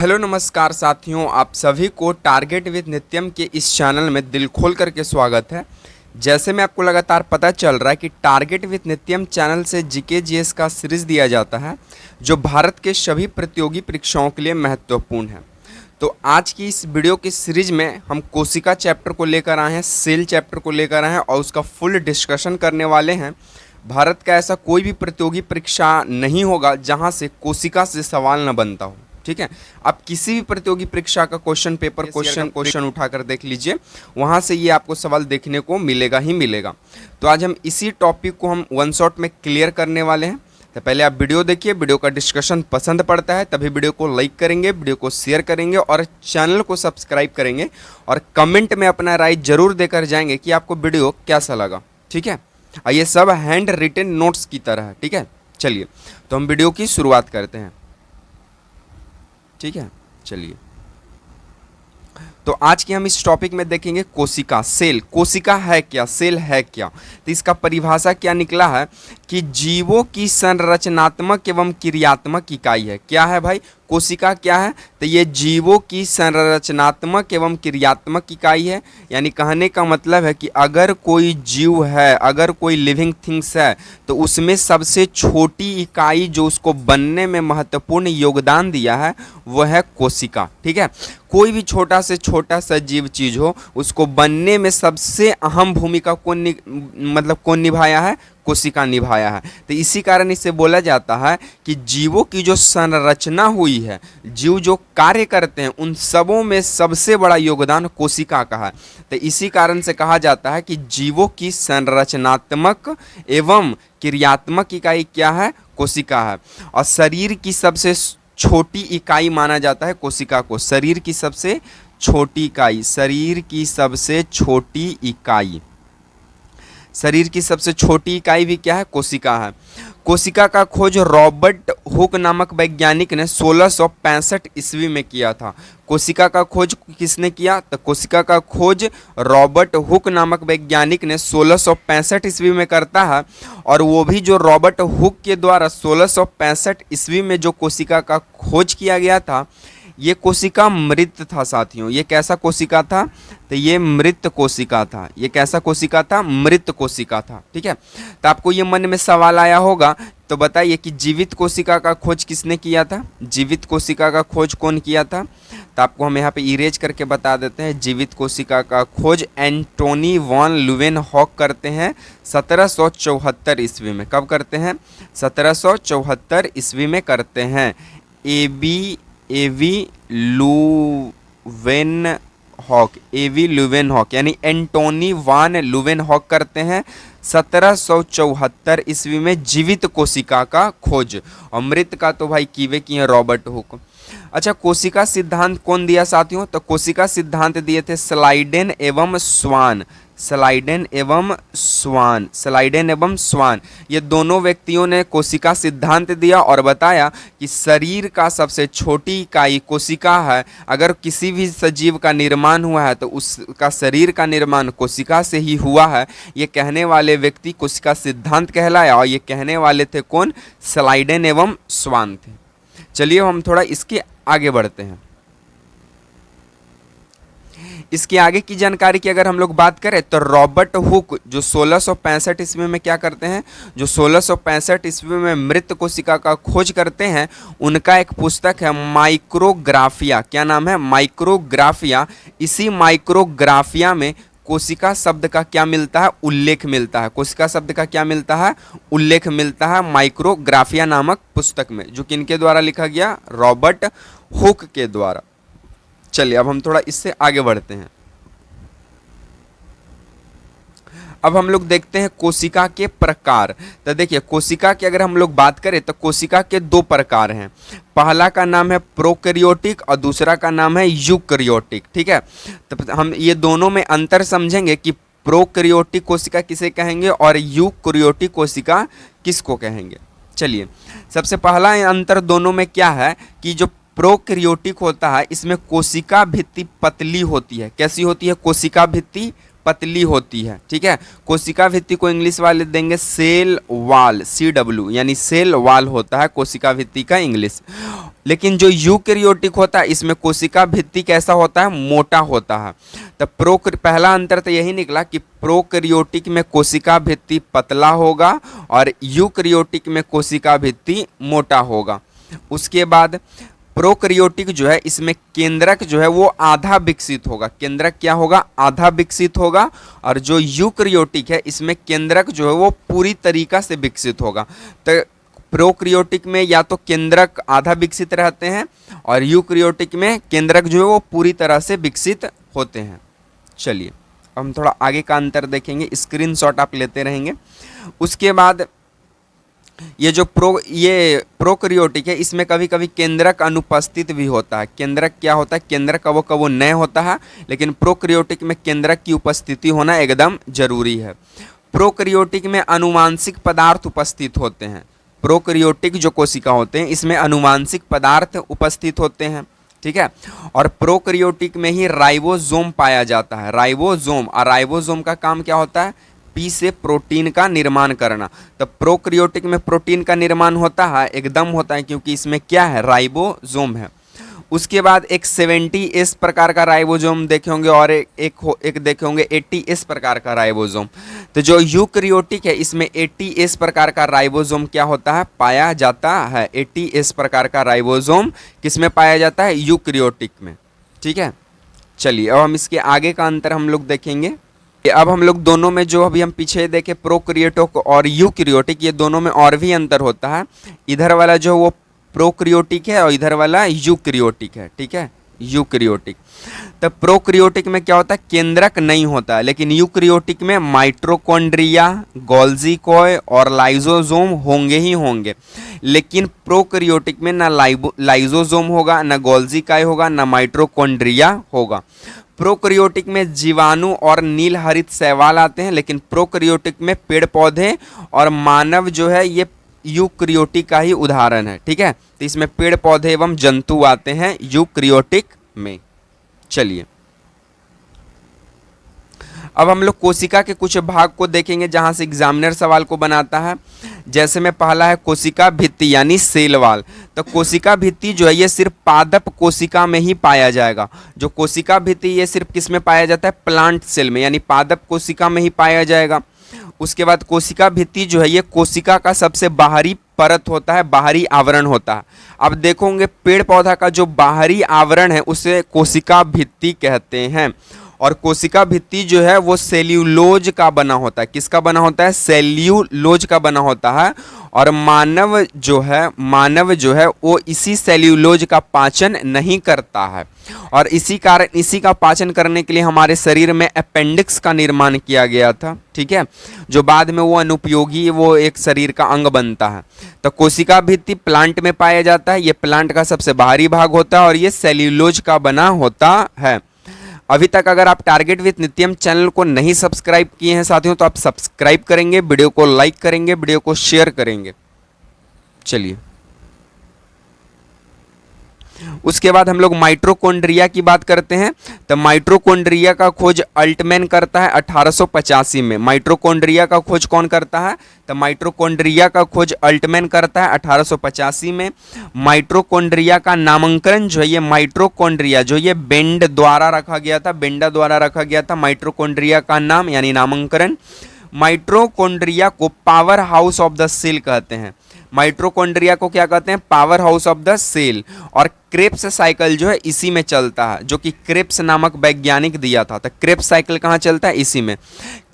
Hello नमस्कार साथियों, आप सभी को टारगेट विद नित्यम के इस चैनल में दिल खोल करके स्वागत है। जैसे मैं आपको लगातार पता चल रहा है कि टारगेट विद नित्यम चैनल से जीके जीएस का सीरीज़ दिया जाता है जो भारत के सभी प्रतियोगी परीक्षाओं के लिए महत्वपूर्ण है। तो आज की इस वीडियो की सीरीज में हम कोशिका चैप्टर को लेकर आए हैं, सेल चैप्टर को लेकर आए हैं और उसका फुल डिस्कशन करने वाले हैं। भारत का ऐसा कोई भी प्रतियोगी परीक्षा नहीं होगा जहां से कोशिका से सवाल न बनता हो। ठीक है, आप किसी भी प्रतियोगी परीक्षा का क्वेश्चन पेपर क्वेश्चन उठाकर देख लीजिए, वहां से ये आपको सवाल देखने को मिलेगा ही मिलेगा। तो आज हम इसी टॉपिक को हम वन शॉट में क्लियर करने वाले हैं। तो पहले आप वीडियो देखिए, वीडियो का डिस्कशन पसंद पड़ता है तभी वीडियो को लाइक करेंगे, वीडियो को शेयर करेंगे और चैनल को सब्सक्राइब करेंगे और कमेंट में अपना राय जरूर देकर जाएंगे कि आपको वीडियो कैसा लगा। ठीक है, ये सब हैंड रिटन नोट्स की तरह है। ठीक है, चलिए तो हम वीडियो की शुरुआत करते हैं। ठीक है, चलिए तो आज की हम इस टॉपिक में देखेंगे कोशिका, सेल। कोशिका है क्या, सेल है क्या? तो इसका परिभाषा क्या निकला है कि जीवों की संरचनात्मक एवं क्रियात्मक इकाई है। क्या है भाई? कोशिका क्या है? तो ये जीवों की संरचनात्मक एवं क्रियात्मक इकाई है। यानी कहने का मतलब है कि अगर कोई जीव है, अगर कोई लिविंग थिंग्स है, तो उसमें सबसे छोटी इकाई जो उसको बनने में महत्वपूर्ण योगदान दिया है वह है कोशिका। ठीक है, कोई भी छोटा से छोटा सा जीव चीज हो, उसको बनने में सबसे अहम भूमिका कौन निभाया है? कोशिका निभाया है। तो इसी कारण इसे बोला जाता है कि जीवों की जो संरचना हुई है, जीव जो कार्य करते हैं, उन सबों में सबसे बड़ा योगदान कोशिका का है। तो इसी कारण से कहा जाता है कि जीवों की संरचनात्मक एवं क्रियात्मक इकाई क्या है? कोशिका है। और शरीर की सबसे छोटी इकाई माना जाता है कोशिका को। शरीर की सबसे छोटी इकाई, शरीर की सबसे छोटी इकाई, शरीर की सबसे छोटी इकाई भी क्या है? कोशिका है। कोशिका का खोज रॉबर्ट हुक नामक वैज्ञानिक ने 1665 ईस्वी में किया था। कोशिका का खोज किसने किया? तो कोशिका का खोज रॉबर्ट हुक नामक वैज्ञानिक ने 1665 ईस्वी में करता है। और वो भी जो रॉबर्ट हुक के द्वारा 1665 ईस्वी में जो कोशिका का खोज किया गया था, ये कोशिका मृत था साथियों। ये कैसा कोशिका था? तो ये मृत कोशिका था। ये कैसा कोशिका था? मृत कोशिका था। ठीक है, तो आपको ये मन में सवाल आया होगा, तो बताइए कि जीवित कोशिका का खोज किसने किया था? जीवित कोशिका का खोज कौन किया था? तो आपको हम यहाँ पे इरेज करके बता देते हैं। जीवित कोशिका का खोज एंटोनी वॉन ल्यूवेनहॉक करते हैं 1774 ईस्वी में। कब करते हैं? 1774 ईस्वी में करते हैं। एवी लुवेनहॉक यानी एंटोनी वान लुवेनहॉक करते हैं 1774 ईस्वी में जीवित कोशिका का खोज। और मृत का तो भाई कीवे की है रॉबर्ट हुक। अच्छा, कोशिका सिद्धांत कौन दिया साथियों? तो कोशिका सिद्धांत दिए थे स्लाइडेन एवं स्वान। स्लाइडेन एवं स्वान ये दोनों व्यक्तियों ने कोशिका सिद्धांत दिया और बताया कि शरीर का सबसे छोटी इकाई कोशिका है। अगर किसी भी सजीव का निर्माण हुआ है तो उसका शरीर का निर्माण कोशिका से ही हुआ है। ये कहने वाले व्यक्ति कोशिका सिद्धांत कहलाया और ये कहने वाले थे कौन? स्लाइडेन एवं स्वान थे। चलिए हम थोड़ा इसके आगे बढ़ते हैं। इसके आगे की जानकारी की अगर हम लोग बात करें तो रॉबर्ट हुक जो 1665 ईस्वी में क्या करते हैं? जो 1665 ईस्वी में मृत कोशिका का खोज करते हैं, उनका एक पुस्तक है माइक्रोग्राफिया। क्या नाम है? माइक्रोग्राफिया। इसी माइक्रोग्राफिया में कोशिका शब्द का क्या मिलता है? उल्लेख मिलता है। कोशिका शब्द का क्या मिलता है? उल्लेख मिलता है माइक्रोग्राफिया नामक पुस्तक में, जो किनके द्वारा लिखा गया? रॉबर्ट हुक के द्वारा। चलिए अब हम थोड़ा इससे आगे बढ़ते हैं। अब हम लोग देखते हैं कोशिका के प्रकार। तो देखिए, कोशिका की अगर हम लोग बात करें तो कोशिका के दो प्रकार हैं। पहला का नाम है प्रोकैरियोटिक और दूसरा का नाम है यूकैरियोटिक। ठीक है, तो हम ये दोनों में अंतर समझेंगे कि प्रोकैरियोटिक कोशिका किसे कहेंगे और यूकैरियोटिक कोशिका किसको कहेंगे। चलिए, सबसे पहला अंतर दोनों में क्या है कि जो प्रोकैरियोटिक होता है, इसमें कोशिका भित्ति पतली होती है। कैसी होती है? कोशिका भित्ति पतली होती है। ठीक है, कोशिका भित्ति को इंग्लिश वाले देंगे सेल वाल, CW यानी सेल वाल होता है कोशिका भित्ति का इंग्लिश। लेकिन जो यूकैरियोटिक होता है इसमें कोशिका भित्ति कैसा होता है, मोटा होता है। तो पहला अंतर तो यही निकला कि प्रोकैरियोटिक में कोशिका भित्ति पतला होगा और यूकैरियोटिक में कोशिका भित्ति मोटा होगा। उसके बाद प्रोकैरियोटिक जो है इसमें केंद्रक जो है वो आधा विकसित होगा, केंद्रक क्या होगा, आधा विकसित होगा। और जो यूकैरियोटिक है इसमें केंद्रक जो है वो पूरी तरीका से विकसित होगा। तो प्रोकैरियोटिक में या तो केंद्रक आधा विकसित रहते हैं और यूकैरियोटिक में केंद्रक जो है वो पूरी तरह से विकसित होते हैं। चलिए अब हम थोड़ा आगे का अंतर देखेंगे, स्क्रीनशॉट आप लेते रहेंगे। उसके बाद ये जो प्रोकैरियोटिक है इसमें कभी कभी केंद्रक अनुपस्थित भी होता है। केंद्रक क्या होता है, केंद्रक कबो नए होता है, लेकिन प्रोकैरियोटिक में केंद्रक की उपस्थिति होना एकदम जरूरी है। प्रोकैरियोटिक में अनुवांशिक पदार्थ उपस्थित होते हैं। प्रोकैरियोटिक जो कोशिका होते हैं इसमें अनुवांशिक पदार्थ उपस्थित होते हैं, ठीक है। और प्रोकैरियोटिक में ही राइबोसोम पाया जाता है, राइबोसोम। और राइबोसोम का काम क्या होता है, पी से प्रोटीन का निर्माण करना। तो प्रोकैरियोटिक में प्रोटीन का निर्माण होता है, एकदम होता है, क्योंकि इसमें क्या है, राइबोसोम है। उसके बाद एक 70S प्रकार का राइबोसोम देखे होंगे और एक देखे होंगे 80S प्रकार का राइबोसोम। तो जो यूकैरियोटिक है इसमें 80S प्रकार का राइबोसोम क्या होता है, पाया जाता है। 80S प्रकार का राइबोसोम किसमें पाया जाता है, यूकैरियोटिक में, ठीक है। चलिए अब हम इसके आगे का अंतर हम लोग देखेंगे। अब हम लोग दोनों में जो अभी हम पीछे देखे प्रोकैरियोटिक और यूकैरियोटिक, ये दोनों में और भी अंतर होता है। इधर वाला जो वो प्रोकैरियोटिक है और इधर वाला यूकैरियोटिक है, ठीक है, यूकैरियोटिक। तो प्रोकैरियोटिक में क्या होता है, केंद्रक नहीं होता है, लेकिन यूकैरियोटिक में माइटोकॉन्ड्रिया, गोल्गी कॉय और लाइसोसोम होंगे ही होंगे। लेकिन प्रोकैरियोटिक में ना लाइसोसोम होगा, ना गोल्गी कॉय होगा, ना माइटोकॉन्ड्रिया होगा। प्रोकैरियोटिक में जीवाणु और नील हरित शैवाल आते हैं, लेकिन प्रोकैरियोटिक में पेड़ पौधे और मानव जो है ये यूकैरियोटिक का ही उदाहरण है, ठीक है। तो इसमें पेड़ पौधे एवं जंतु आते हैं यूकैरियोटिक में। चलिए अब हम लोग कोशिका के कुछ भाग को देखेंगे जहां से एग्जामिनर सवाल को बनाता है। जैसे में पहला है कोशिका भित्ति यानी सेल वॉल। तो कोशिका भित्ति जो है ये सिर्फ पादप कोशिका में ही पाया जाएगा। जो कोशिका भित्ति ये सिर्फ किस में पाया जाता है, प्लांट सेल में, यानी पादप कोशिका में ही पाया जाएगा। उसके बाद कोशिका भित्ति जो है ये कोशिका का सबसे बाहरी परत होता है, बाहरी आवरण होता है। अब देखोगे पेड़ पौधा का जो बाहरी आवरण है उसे कोशिका भित्ति कहते हैं। और कोशिका भित्ति जो है वो सेल्यूलोज का बना होता है। किसका बना होता है, सेल्यूलोज का बना होता है। और मानव जो है वो इसी सेल्यूलोज का पाचन नहीं करता है। और इसी का पाचन करने के लिए हमारे शरीर में अपेंडिक्स का निर्माण किया गया था, ठीक है, जो बाद में वो अनुपयोगी वो एक शरीर का अंग बनता है। तो कोशिका भित्ति प्लांट में पाया जाता है, ये प्लांट का सबसे बाहरी भाग होता है और ये सेल्यूलोज का बना होता है। अभी तक अगर आप टारगेट विथ नित्यम चैनल को नहीं सब्सक्राइब किए हैं साथियों तो आप सब्सक्राइब करेंगे, वीडियो को लाइक करेंगे, वीडियो को शेयर करेंगे। चलिए उसके बाद हम लोग माइटोकॉन्ड्रिया की बात करते हैं। तो माइटोकॉन्ड्रिया का खोज अल्टमैन करता है 1885 में। माइटोकॉन्ड्रिया का खोज कौन करता है, तो माइटोकॉन्ड्रिया का खोज अल्टमैन करता है 1885 में। माइटोकॉन्ड्रिया का नामकरण जो है ये माइटोकॉन्ड्रिया जो ये बेंड द्वारा रखा गया था, बेंडा द्वारा रखा गया था माइटोकॉन्ड्रिया का नाम यानी नामकरण। माइटोकॉन्ड्रिया को power house of the cell कहते हैं। माइटोकॉन्ड्रिया को क्या कहते हैं, power house of the cell. और क्रेब्स साइकिल जो है इसी में चलता है, जो कि क्रेब्स नामक वैज्ञानिक दिया था। तो क्रेब्स साइकिल कहाँ चलता है, इसी में।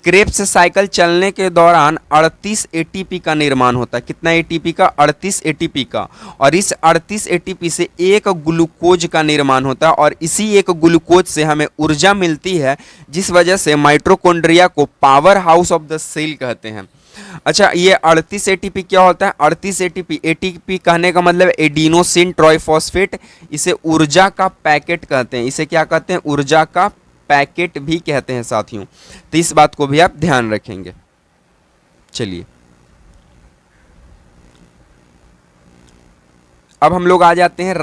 क्रेब्स साइकिल चलने के दौरान 38 एटीपी का निर्माण होता है। कितना एटीपी का, 38 एटीपी का। और इस 38 एटीपी से एक ग्लूकोज का निर्माण होता है और इसी एक ग्लूकोज से हमें ऊर्जा मिलती है, जिस वजह से माइटोकॉन्ड्रिया को power house of the cell कहते हैं। अच्छा, ये 38 एटीपी क्या होता है, 38 एटीपी, एटीपी कहने का मतलब एडिनोसिन ट्राइफॉस्फेट, इसे ऊर्जा का पैकेट कहते हैं। इसे क्या कहते हैं, ऊर्जा का पैकेट भी कहते हैं साथियों। तो इस बात को भी आप ध्यान रखेंगे। चलिए अब हम लोग आ जाते हैं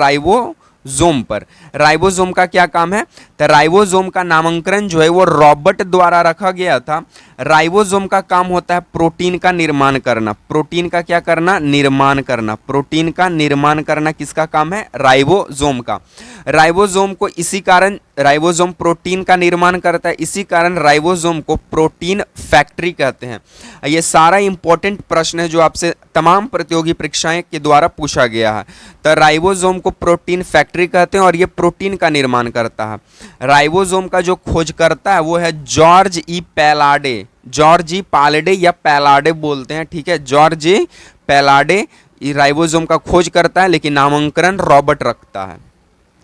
राइबोसोम पर। राइबोसोम का क्या काम है? तो राइबोसोम का नामकरण जो है वो रॉबर्ट द्वारा रखा गया था। राइबोसोम का काम होता है प्रोटीन का निर्माण करना। प्रोटीन का क्या करना? निर्माण करना। प्रोटीन का निर्माण करना किसका काम है? राइबोसोम का। राइबोसोम को इसी कारण, राइबोसोम प्रोटीन का निर्माण करता है, इसी कारण राइबोसोम को प्रोटीन फैक्ट्री कहते हैं। ये सारा इंपॉर्टेंट प्रश्न है जो आपसे तमाम प्रतियोगी परीक्षाएं के द्वारा पूछा गया है। तो राइबोसोम को प्रोटीन फैक्ट्री कहते हैं और ये प्रोटीन का निर्माण करता है। राइबोसोम का जो खोज करता है वो है जॉर्ज ई पैलाडे। जॉर्ज ई पालेडे या पैलाडे बोलते हैं, ठीक है, जॉर्ज ई पैलाडे राइबोसोम का खोज करता है, लेकिन नामकरण रॉबर्ट रखता है।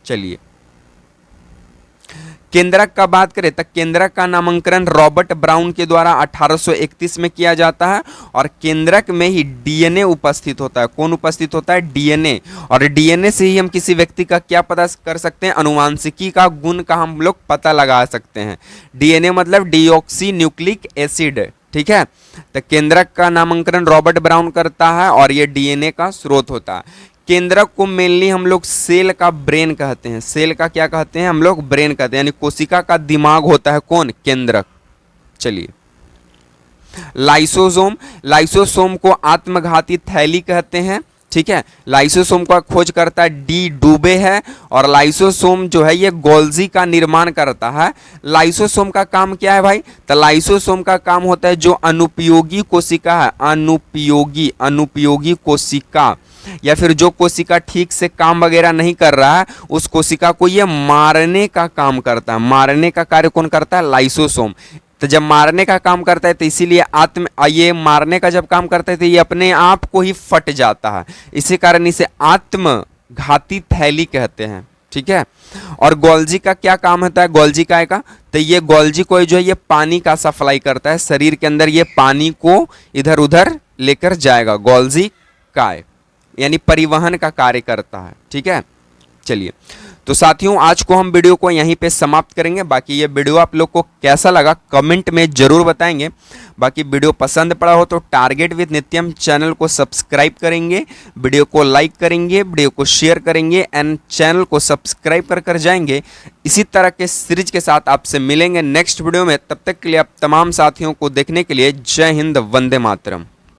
चलिए, केंद्रक का बात करें तो केंद्रक का नामकरण रॉबर्ट ब्राउन के द्वारा 1831 में किया जाता है और केंद्रक में ही डीएनए उपस्थित होता है। कौन उपस्थित होता है? डीएनए। और डीएनए से ही हम किसी व्यक्ति का क्या पता कर सकते हैं? अनुवांशिकी का गुण का हम लोग पता लगा सकते हैं। डीएनए मतलब डीऑक्सी न्यूक्लिक एसिड, ठीक है। तो केंद्रक का नामकरण रॉबर्ट ब्राउन करता है और ये डीएनए का स्रोत होता है। केंद्रक को मेनली हम लोग सेल का ब्रेन कहते हैं। सेल का क्या कहते हैं? हम लोग ब्रेन कहते हैं, यानी कोशिका का दिमाग होता है कौन? केंद्रक। चलिए, लाइसोसोम। लाइसोसोम को आत्मघाती थैली कहते हैं, ठीक है। लाइसोसोम का खोज करता है डी डूबे है और लाइसोसोम जो है ये गोल्जी का निर्माण करता है। लाइसोसोम का काम क्या है भाई? तो लाइसोसोम का काम होता है जो अनुपयोगी कोशिका है, अनुपयोगी कोशिका या फिर जो कोशिका ठीक से काम वगैरह नहीं कर रहा है उस कोशिका को ये मारने का काम करता है। मारने का कार्य कौन करता है? लाइसोसोम। तो जब मारने का काम करता है तो इसीलिए ये मारने का जब काम करता है तो ये अपने आप को ही फट जाता है, इसी कारण इसे आत्मघाती थैली कहते हैं, ठीक है। और गोल्जी का क्या काम होता है? गोल्जी काय का? तो ये गोल्जी को जो है ये पानी का सप्लाई करता है, शरीर के अंदर ये पानी को इधर उधर लेकर जाएगा। गोल्जी काय यानी परिवहन का कार्य करता है, ठीक है। चलिए, तो साथियों आज को हम वीडियो को यहीं पे समाप्त करेंगे। बाकी ये वीडियो आप लोग को कैसा लगा कमेंट में जरूर बताएंगे। बाकी वीडियो पसंद पड़ा हो तो टारगेट विद नित्यम चैनल को सब्सक्राइब करेंगे, वीडियो को लाइक करेंगे, वीडियो को शेयर करेंगे एंड चैनल को सब्सक्राइब कर जाएंगे। इसी तरह के सीरीज के साथ आपसे मिलेंगे नेक्स्ट वीडियो में। तब तक के लिए आप तमाम साथियों को देखने के लिए जय हिंद, वंदे मातरम।